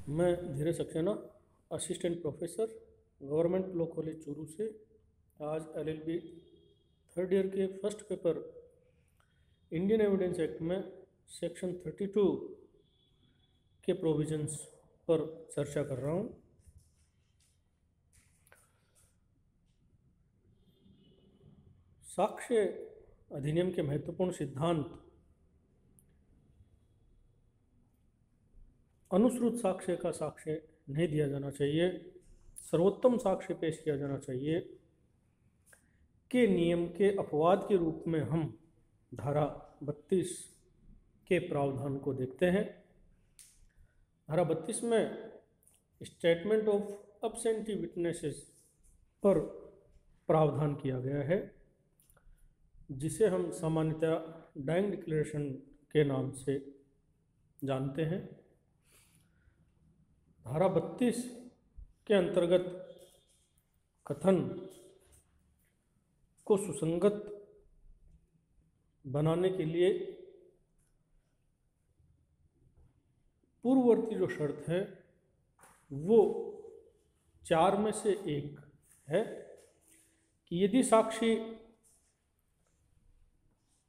मैं Dheeraj Saxena, assistant professor, government law college Churu से आज LLB थर्ड ईयर के first paper Indian Evidence Act में सेक्शन 32 के प्रोविजंस पर चर्चा कर रहा हूँ। साक्ष्य अधिनियम के महत्वपूर्ण सिद्धांत अनुश्रुत साक्ष्य का साक्ष्य नहीं दिया जाना चाहिए, सर्वोत्तम साक्ष्य पेश किया जाना चाहिए के नियम के अपवाद के रूप में हम धारा 32 के प्रावधान को देखते हैं। धारा 32 में स्टेटमेंट ऑफ अब्सेंटी विटनेसेस पर प्रावधान किया गया है, जिसे हम सामान्यतः डाइंग डिक्लेरेशन के नाम से जानते हैं। धारा 32 के अंतर्गत कथन को सुसंगत बनाने के लिए पूर्ववर्ती जो शर्त है वो 4 में से एक है कि यदि साक्षी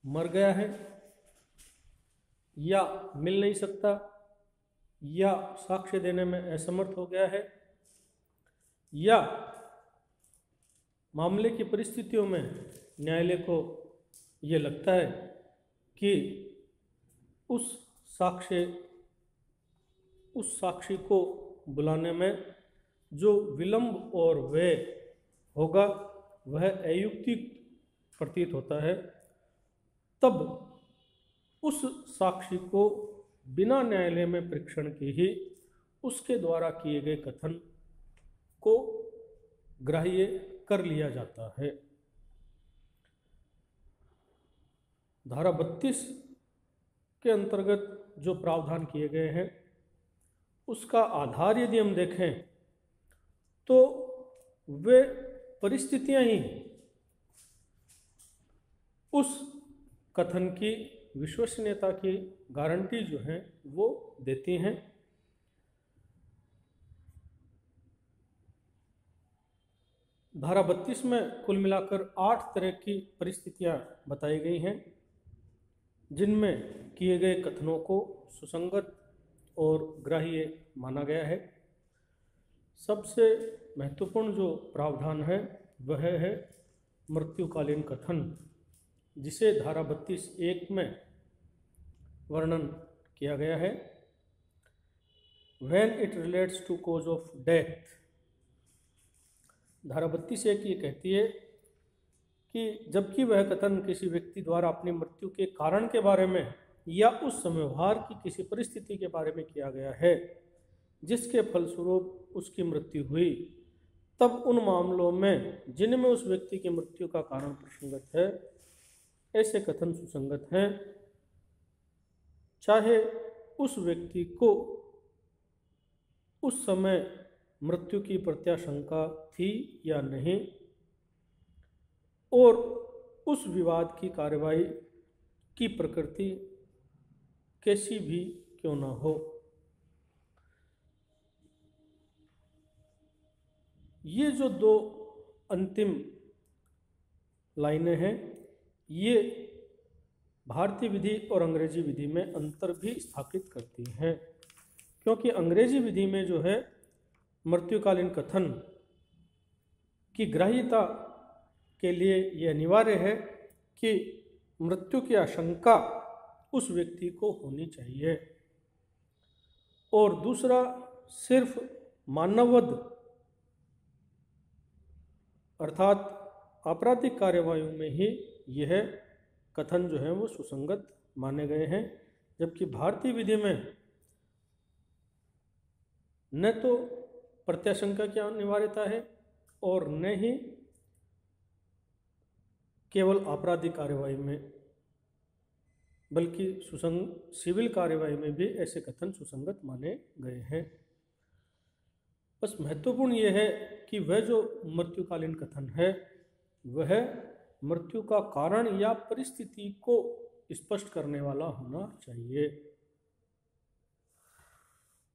मर गया है या मिल नहीं सकता या साक्ष्य देने में असमर्थ हो गया है या मामले की परिस्थितियों में न्यायालय को ये लगता है कि उस साक्षी को बुलाने में जो विलंब और व्यय होगा वह अयुक्तिक प्रतीत होता है, तब उस साक्षी को बिना न्यायालय में परीक्षण के ही उसके द्वारा किए गए कथन को ग्राह्य कर लिया जाता है। धारा 32 के अंतर्गत जो प्रावधान किए गए हैं उसका आधार यदि हम देखें तो वे परिस्थितियां ही उस कथन की विश्वसनीयता की गारंटी जो है वो देती हैं। धारा 32 में कुल मिलाकर 8 तरह की परिस्थितियां बताई गई हैं जिनमें किए गए कथनों को सुसंगत और ग्राह्य माना गया है। सबसे महत्वपूर्ण जो प्रावधान है वह है मृत्युकालीन कथन, जिसे धारा 32(1) में वर्णन किया गया है। When it relates to cause of death, धारा 32(1) ये कहती है कि जबकि वह कथन किसी व्यक्ति द्वारा अपनी मृत्यु के कारण के बारे में या उस समय व्यवहार की किसी परिस्थिति के बारे में किया गया है जिसके फलस्वरूप उसकी मृत्यु हुई, तब उन मामलों में जिनमें उस व्यक्ति की मृत्यु का कारण प्रसंगत है ऐसे कथन सुसंगत हैं, चाहे उस व्यक्ति को उस समय मृत्यु की प्रत्याशंका थी या नहीं और उस विवाद की कार्यवाही की प्रकृति कैसी भी क्यों न हो। ये जो 2 अंतिम लाइनें हैं ये भारतीय विधि और अंग्रेजी विधि में अंतर भी स्थापित करती हैं, क्योंकि अंग्रेजी विधि में जो है मृत्युकालीन कथन की ग्राह्यता के लिए यह अनिवार्य है कि मृत्यु की आशंका उस व्यक्ति को होनी चाहिए, और दूसरा सिर्फ मानववध अर्थात आपराधिक कार्यवाहियों में ही यह कथन जो है वो सुसंगत माने गए हैं। जबकि भारतीय विधि में न तो प्रत्याशंका की अनिवार्यता है और न ही केवल आपराधिक कार्यवाही में, बल्कि सिविल कार्यवाही में भी ऐसे कथन सुसंगत माने गए हैं। बस महत्वपूर्ण यह है कि वह जो मृत्युकालीन कथन है वह मृत्यु का कारण या परिस्थिति को स्पष्ट करने वाला होना चाहिए।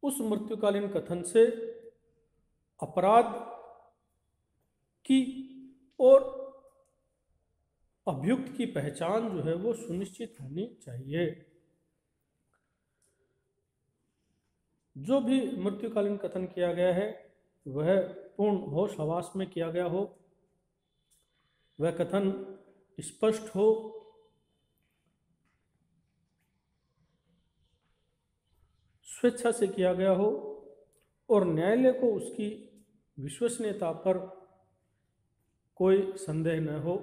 उस मृत्युकालीन कथन से अपराध की और अभियुक्त की पहचान जो है वो सुनिश्चित होनी चाहिए। जो भी मृत्युकालीन कथन किया गया है वह पूर्ण होश हवास में किया गया हो, वह कथन स्पष्ट हो, स्वेच्छा से किया गया हो और न्यायालय को उसकी विश्वसनीयता पर कोई संदेह न हो,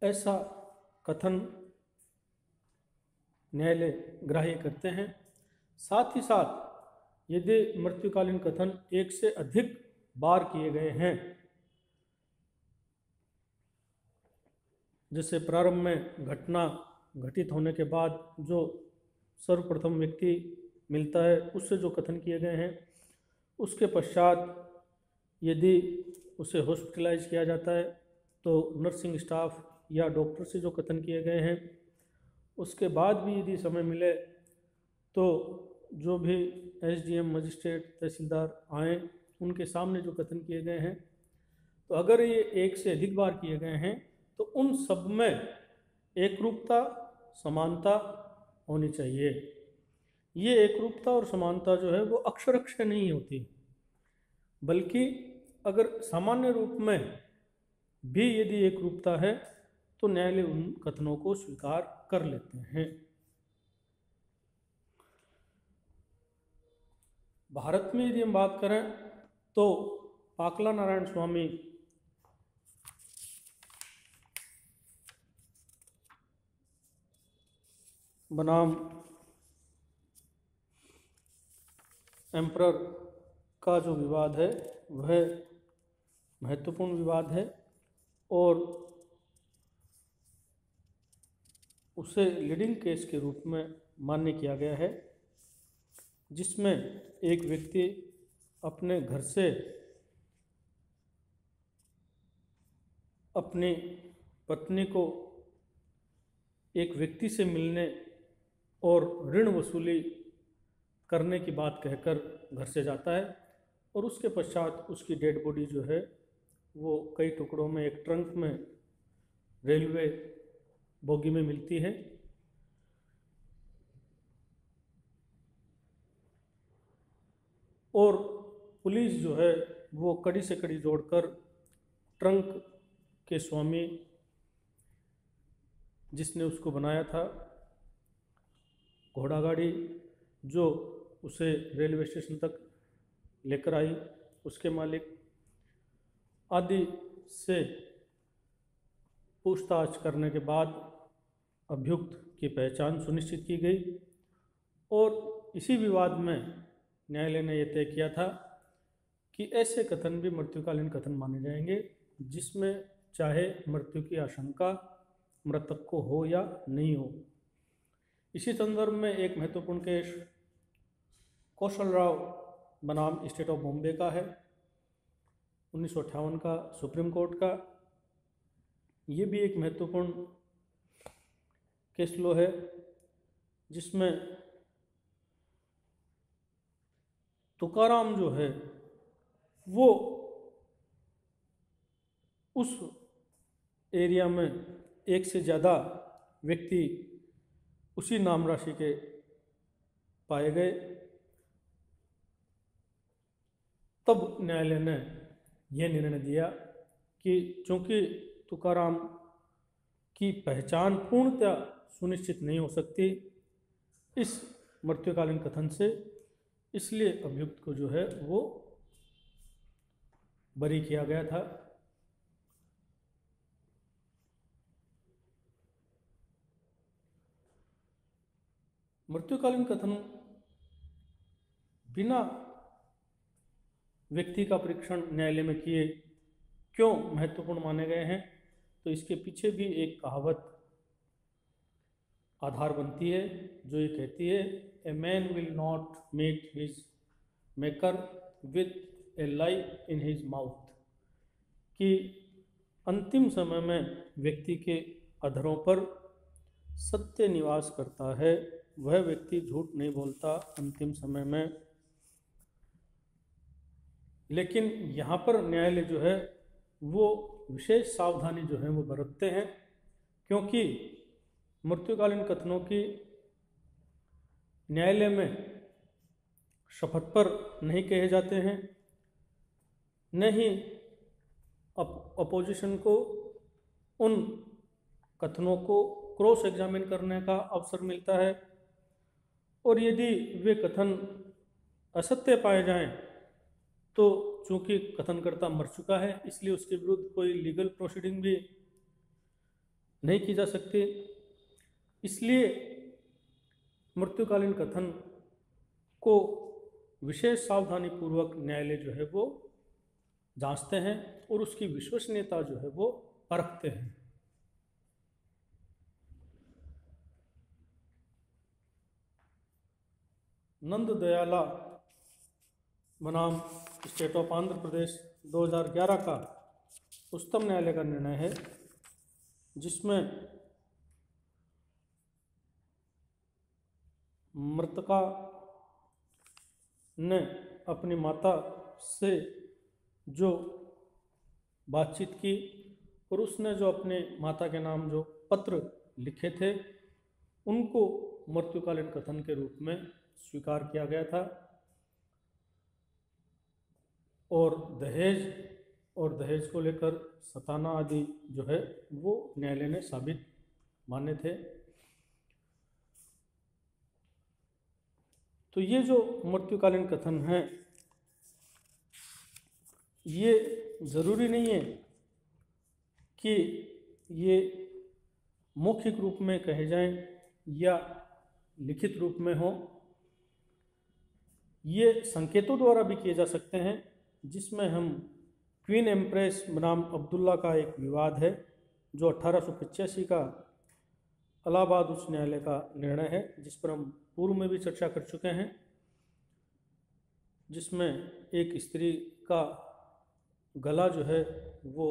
ऐसा कथन न्यायालय ग्राह्य करते हैं। साथ ही साथ यदि मृत्युकालीन कथन एक से अधिक बार किए गए हैं, जैसे प्रारंभ में घटना घटित होने के बाद जो सर्वप्रथम व्यक्ति मिलता है उससे जो कथन किए गए हैं, उसके पश्चात यदि उसे हॉस्पिटलाइज किया जाता है तो नर्सिंग स्टाफ या डॉक्टर से जो कथन किए गए हैं, उसके बाद भी यदि समय मिले तो जो भी एसडीएम, मजिस्ट्रेट, तहसीलदार आए उनके सामने जो कथन किए गए हैं, तो अगर ये एक से अधिक बार किए गए हैं तो उन सब में एकरूपता, समानता होनी चाहिए। ये एकरूपता और समानता जो है वो अक्षरशः नहीं होती, बल्कि अगर सामान्य रूप में भी यदि एकरूपता है तो न्यायालय उन कथनों को स्वीकार कर लेते हैं। भारत में यदि हम बात करें तो पाकला नारायण स्वामी बनाम एम्परर का जो विवाद है वह महत्वपूर्ण विवाद है और उसे लीडिंग केस के रूप में मान्य किया गया है, जिसमें एक व्यक्ति अपने घर से अपनी पत्नी को एक व्यक्ति से मिलने और ऋण वसूली करने की बात कहकर घर से जाता है और उसके पश्चात उसकी डेड बॉडी जो है वो कई टुकड़ों में एक ट्रंक में रेलवे बोगी में मिलती है। और पुलिस जो है वो कड़ी से कड़ी जोड़कर ट्रंक के स्वामी जिसने उसको बनाया था, घोड़ा गाड़ी जो उसे रेलवे स्टेशन तक लेकर आई, उसके मालिक आदि से पूछताछ करने के बाद अभियुक्त की पहचान सुनिश्चित की गई और इसी विवाद में न्यायालय ने यह तय किया था कि ऐसे कथन भी मृत्युकालीन कथन माने जाएंगे जिसमें चाहे मृत्यु की आशंका मृतक को हो या नहीं हो। इसी संदर्भ में एक महत्वपूर्ण केस कौशल राव बनाम स्टेट ऑफ बॉम्बे का है, 1958 का सुप्रीम कोर्ट का। ये भी एक महत्वपूर्ण केस लॉ है जिसमें तुकाराम जो है वो उस एरिया में एक से ज़्यादा व्यक्ति उसी नाम राशि के पाए गए, तब न्यायालय ने यह निर्णय दिया कि चूंकि तुकाराम की पहचान पूर्णतः सुनिश्चित नहीं हो सकती इस मृत्युकालीन कथन से, इसलिए अभियुक्त को जो है वो बरी किया गया था। मृत्युकालीन कथन बिना व्यक्ति का परीक्षण न्यायालय में किए क्यों महत्वपूर्ण माने गए हैं, तो इसके पीछे भी एक कहावत आधार बनती है जो ये कहती है, a man will not meet his maker with a lie in his mouth, कि अंतिम समय में व्यक्ति के अधरों पर सत्य निवास करता है वह व्यक्ति झूठ नहीं बोलता अंतिम समय में। लेकिन यहाँ पर न्यायालय जो है वो विशेष सावधानी जो है वो बरतते हैं, क्योंकि मृत्युकालीन कथनों की न्यायालय में शपथ पर नहीं कहे जाते हैं, न ही अपोजिशन को उन कथनों को क्रॉस एग्जामिन करने का अवसर मिलता है। और यदि वे कथन असत्य पाए जाएं तो चूंकि कथनकर्ता मर चुका है इसलिए उसके विरुद्ध कोई लीगल प्रोसीडिंग भी नहीं की जा सकती। इसलिए मृत्युकालीन कथन को विशेष सावधानी पूर्वक न्यायालय जो है वो जांचते हैं और उसकी विश्वसनीयता जो है वो परखते हैं। नंद दयाला बनाम स्टेट ऑफ आंध्र प्रदेश 2011 का उच्चतम न्यायालय का निर्णय है, जिसमें मृतका ने अपनी माता से जो बातचीत की और उसने जो अपने माता के नाम जो पत्र लिखे थे उनको मृत्युकालीन कथन के रूप में स्वीकार किया गया था। और दहेज को लेकर सताना आदि जो है वो न्यायालय ने साबित माने थे। तो ये जो मृत्युकालीन कथन हैं ये ज़रूरी नहीं है कि ये मौखिक रूप में कहे जाएं या लिखित रूप में हो, ये संकेतों द्वारा भी किए जा सकते हैं, जिसमें हम क्वीन एम्प्रेस बनाम अब्दुल्ला का एक विवाद है जो 1885 का इलाहाबाद उच्च न्यायालय का निर्णय है, जिस पर हम पूर्व में भी चर्चा कर चुके हैं, जिसमें एक स्त्री का गला जो है वो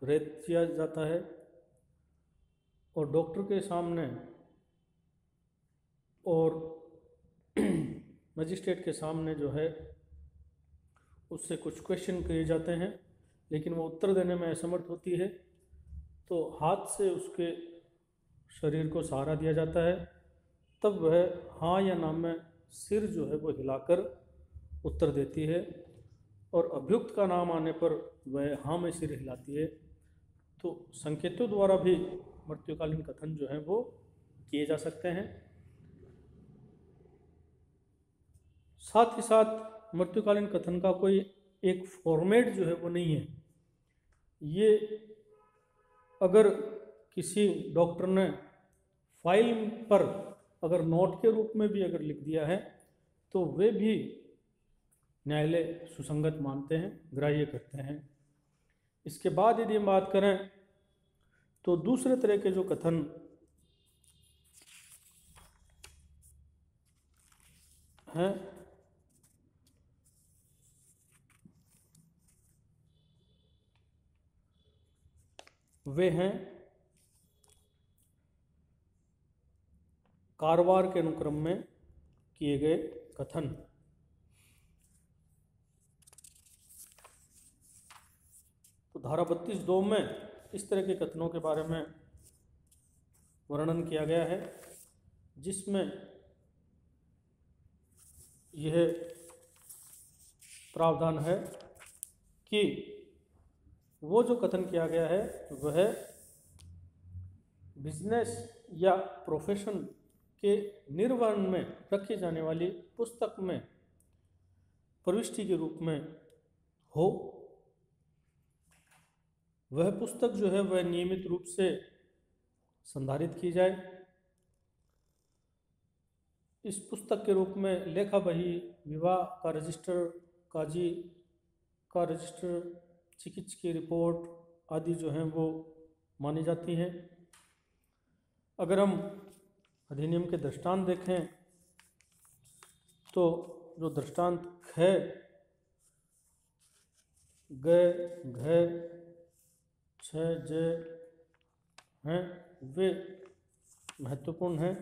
रेत किया जाता है और डॉक्टर के सामने और मजिस्ट्रेट के सामने जो है उससे कुछ क्वेश्चन किए जाते हैं, लेकिन वो उत्तर देने में असमर्थ होती है तो हाथ से उसके शरीर को सहारा दिया जाता है, तब वह हाँ या ना में सिर जो है वो हिलाकर उत्तर देती है और अभियुक्त का नाम आने पर वह हाँ में सिर हिलाती है। तो संकेतों द्वारा भी मृत्युकालीन कथन जो है वो किए जा सकते हैं। साथ ही साथ मृत्युकालीन कथन का कोई एक फॉर्मेट जो है वो नहीं है। ये अगर किसी डॉक्टर ने फाइल पर अगर नोट के रूप में भी अगर लिख दिया है तो वे भी न्यायालय सुसंगत मानते हैं, ग्राह्य करते हैं। इसके बाद यदि हम बात करें तो दूसरे तरह के जो कथन हैं वे हैं कारवार के अनुक्रम में किए गए कथन। तो धारा 32(2) में इस तरह के कथनों के बारे में वर्णन किया गया है, जिसमें यह प्रावधान है कि वो जो कथन किया गया है वह बिजनेस या प्रोफेशन के निर्वहन में रखी जाने वाली पुस्तक में प्रविष्टि के रूप में हो। वह पुस्तक जो है वह नियमित रूप से संधारित की जाए। इस पुस्तक के रूप में लेखा बही, विवाह का रजिस्टर, काजी का रजिस्टर, चिकित्सा की रिपोर्ट आदि जो हैं वो मानी जाती हैं। अगर हम अधिनियम के दृष्टांत देखें तो जो दृष्टांत ख, ग, घ, छ, ज हैं वे महत्वपूर्ण है।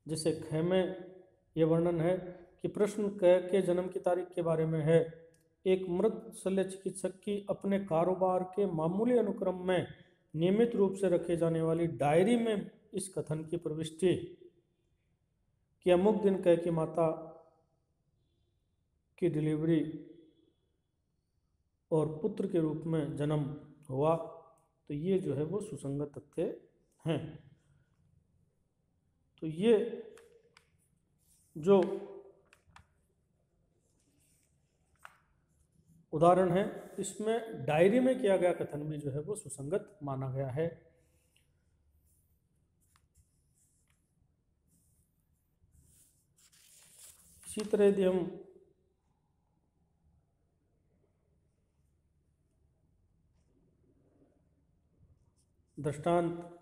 जैसे ख में यह वर्णन है कि प्रश्न क के जन्म की तारीख के बारे में है। एक मृत शल्य चिकित्सक की अपने कारोबार के मामूली अनुक्रम में नियमित रूप से रखे जाने वाली डायरी में इस कथन की प्रविष्टि कि अमुक दिन क की माता की डिलीवरी और पुत्र के रूप में जन्म हुआ, तो ये जो है वो सुसंगत तथ्य हैं। तो ये जो उदाहरण है इसमें डायरी में किया गया कथन भी जो है वो सुसंगत माना गया है। इसी तरह यदि हम दृष्टांत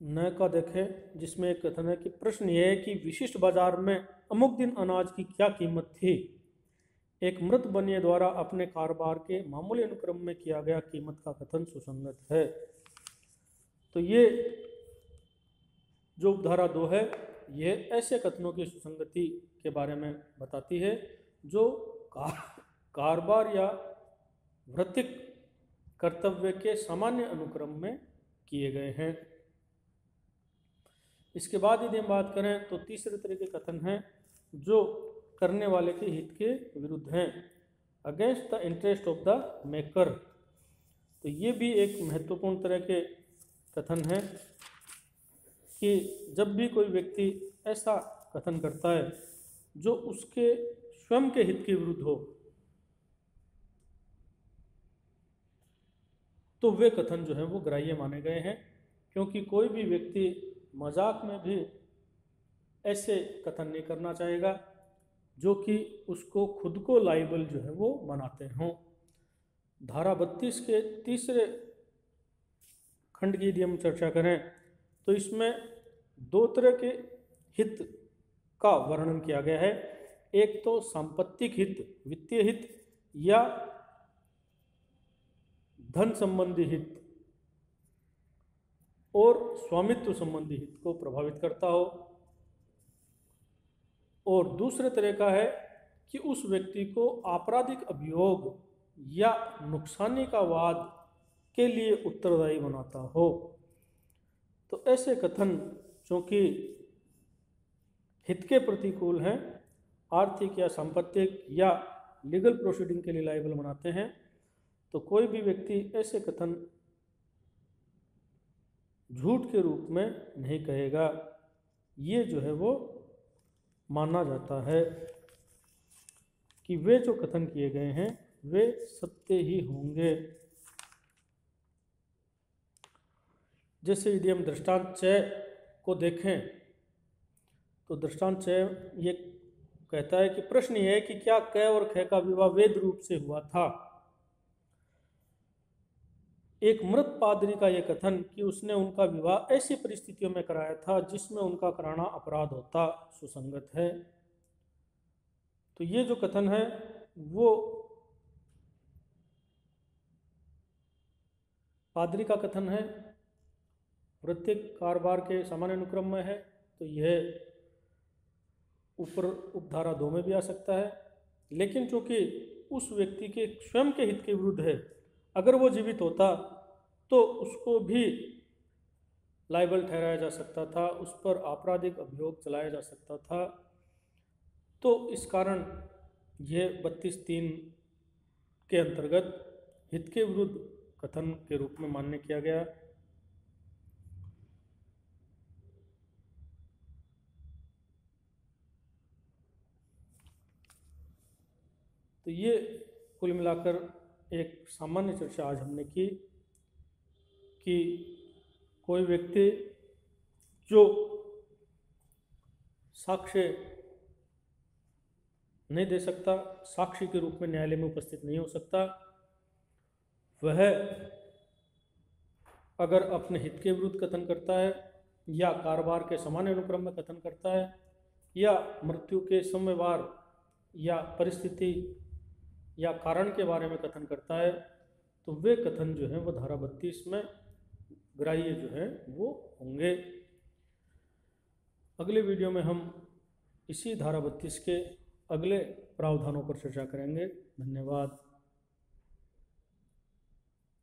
न का देखें, जिसमें एक कथन है कि प्रश्न यह है कि विशिष्ट बाजार में अमुक दिन अनाज की क्या कीमत थी। एक मृत बनिए द्वारा अपने कारोबार के मामूली अनुक्रम में किया गया कीमत का कथन सुसंगत है। तो ये जो उपधारा 2 है ये ऐसे कथनों की सुसंगति के बारे में बताती है जो कारोबार या वृत्तिक कर्तव्य के सामान्य अनुक्रम में किए गए हैं। इसके बाद यदि हम बात करें तो तीसरे तरह के कथन हैं जो करने वाले के हित के विरुद्ध हैं, against the interest of the maker. तो ये भी एक महत्वपूर्ण तरह के कथन है कि जब भी कोई व्यक्ति ऐसा कथन करता है जो उसके स्वयं के हित के विरुद्ध हो तो वे कथन जो है वो ग्राह्य माने गए हैं, क्योंकि कोई भी व्यक्ति मजाक में भी ऐसे कथन नहीं करना चाहेगा जो कि उसको खुद को लाइबल जो है वो बनाते हों। धारा 32 के तीसरे खंड की यदि हम चर्चा करें तो इसमें 2 तरह के हित का वर्णन किया गया है। एक तो सांपत्तिक हित, वित्तीय हित या धन संबंधी हित और स्वामित्व संबंधी हित को प्रभावित करता हो, और दूसरे तरह का है कि उस व्यक्ति को आपराधिक अभियोग या नुकसानी का वाद के लिए उत्तरदायी बनाता हो। तो ऐसे कथन जो कि हित के प्रतिकूल हैं, आर्थिक या सांपत्तिक या लीगल प्रोसीडिंग के लिए लायबल बनाते हैं, तो कोई भी व्यक्ति ऐसे कथन झूठ के रूप में नहीं कहेगा। ये जो है वो माना जाता है कि वे जो कथन किए गए हैं वे सत्य ही होंगे। जैसे यदि हम दृष्टांत 6 को देखें तो दृष्टांत 6 ये कहता है कि प्रश्न ये है कि क्या क और ख का विवाह वैध रूप से हुआ था। एक मृत पादरी का यह कथन कि उसने उनका विवाह ऐसी परिस्थितियों में कराया था जिसमें उनका कराना अपराध होता, सुसंगत है। तो ये जो कथन है वो पादरी का कथन है, वृत्तिक कारोबार के सामान्य अनुक्रम में है, तो यह ऊपर उपधारा 2 में भी आ सकता है। लेकिन चूंकि उस व्यक्ति के स्वयं के हित के विरुद्ध है, अगर वो जीवित होता तो उसको भी लायबल ठहराया जा सकता था, उस पर आपराधिक अभियोग चलाया जा सकता था। तो इस कारण यह 32(3) के अंतर्गत हित के विरुद्ध कथन के रूप में मान्य किया गया। तो ये कुल मिलाकर एक सामान्य चर्चा आज हमने की कि कोई व्यक्ति जो साक्ष्य नहीं दे सकता, साक्षी के रूप में न्यायालय में उपस्थित नहीं हो सकता, वह अगर अपने हित के विरुद्ध कथन करता है या कारोबार के सामान्य अनुक्रम में कथन करता है या मृत्यु के समयवार या परिस्थिति या कारण के बारे में कथन करता है तो वे कथन जो है वो धारा 32 में ग्राह्य जो है वो होंगे। अगले वीडियो में हम इसी धारा 32 के अगले प्रावधानों पर चर्चा करेंगे। धन्यवाद।